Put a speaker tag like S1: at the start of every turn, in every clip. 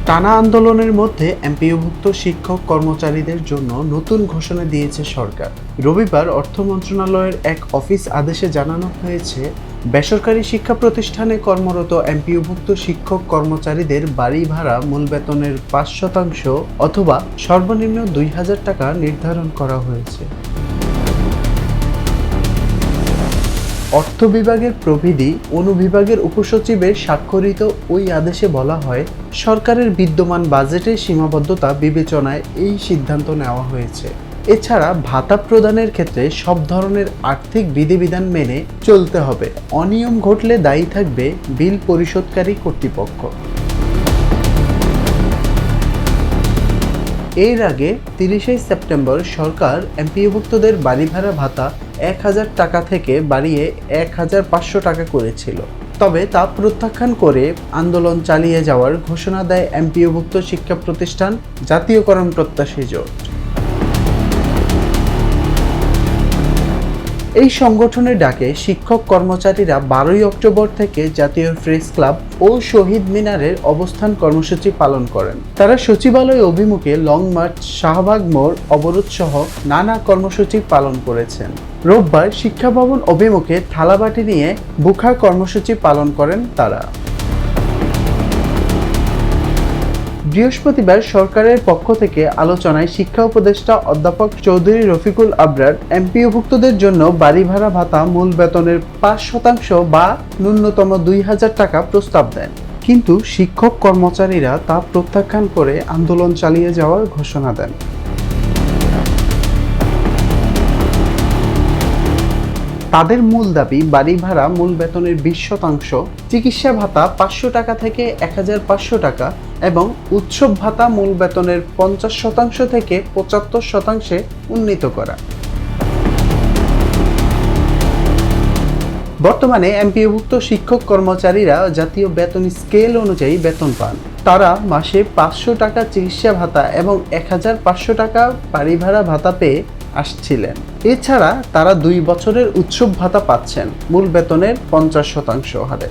S1: টানা আন্দোলনের মধ্যে এমপিওভুক্ত শিক্ষক কর্মচারীদের জন্য নতুন ঘোষণা দিয়েছে সরকার। রবিবার অর্থ মন্ত্রণালয়ের এক অফিস আদেশে জানানো হয়েছে, বেসরকারি শিক্ষা প্রতিষ্ঠানে কর্মরত এমপিওভুক্ত শিক্ষক কর্মচারীদের বাড়ি ভাড়া মূল বেতনের ৫% অথবা সর্বনিম্ন ২,০০০ টাকা নির্ধারণ করা হয়েছে। অর্থ বিভাগের প্রবিধি অনুবিভাগের উপসচিবের স্বাক্ষরিত ওই আদেশে বলা হয়, সরকারের বিদ্যমান বাজেটের সীমাবদ্ধতা বিবেচনায় এই সিদ্ধান্ত নেওয়া হয়েছে। এছাড়া ভাতা প্রদানের ক্ষেত্রে সব ধরনের আর্থিক বিধিবিধান মেনে চলতে হবে। অনিয়ম ঘটলে দায়ী থাকবে বিল পরিশোধকারী কর্তৃপক্ষ। এর আগে ৩০ সেপ্টেম্বর সরকার এমপিওভুক্তদের বাড়ি ভাড়া ভাতা ১,০০০ টাকা থেকে বাড়িয়ে ১,৫০০ টাকা করেছিল। তবে তা প্রত্যাখ্যান করে আন্দোলন চালিয়ে যাওয়ার ঘোষণা দেয় এমপিওভুক্ত শিক্ষা প্রতিষ্ঠান জাতীয়করণ প্রত্যাশী জোট। এই সংগঠনের ডাকে শিক্ষক কর্মচারীরা ১২ অক্টোবর থেকে জাতীয় প্রেস ক্লাব ও শহীদ মিনারের অবস্থান কর্মসূচি পালন করেন। তারা সচিবালয় অভিমুখে লং মার্চ, শাহবাগ মোড় অবরোধ সহ নানা কর্মসূচি পালন করেছেন। রোববার শিক্ষা ভবন অভিমুখে থালাবাটি নিয়ে বুখা কর্মসূচি পালন করেন তারা। বৃহস্পতিবার সরকারের পক্ষ থেকে আলোচনায় শিক্ষা উপদেষ্টা অধ্যাপক চৌধুরী রফিকুল আবরার এমপিওভুক্তদের জন্য বাড়ি ভাড়া ভাতা মূল বেতনের ৫% বা ন্যূনতম ২,০০০ টাকা প্রস্তাব দেন। কিন্তু শিক্ষক কর্মচারীরা তা প্রত্যাখ্যান করে আন্দোলন চালিয়ে যাওয়ার ঘোষণা দেন। তাদের মূল দাবি বাড়ি ভাড়া মূল বেতনের ২০%, চিকিৎসা ভাতা ৫০০ টাকা থেকে ১,৫০০ টাকা এবং উৎসব ভাতা মূল বেতনের ৫০% থেকে ৭৫% উন্নীত করা। বর্তমানে এমপিওভুক্ত শিক্ষক কর্মচারীরা জাতীয় বেতন স্কেল অনুযায়ী বেতন পান। তারা মাসে ৫০০ টাকা চিকিৎসা ভাতা এবং ১,৫০০ টাকা বাড়ি ভাড়া ভাতা পেয়ে আসছিলেন। এছাড়া তারা ২ বছরের উৎসব ভাতা পাচ্ছেন মূল বেতনের ৫০% হারে।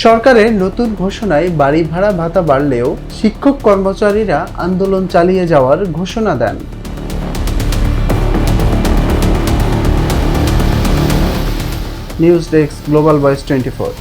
S1: সরকারের নতুন ঘোষণায় বাড়ি ভাড়া ভাতা বাড়লেও শিক্ষক কর্মচারীরা আন্দোলন চালিয়ে যাওয়ার ঘোষণা দেন। News desk, Global Voice 24।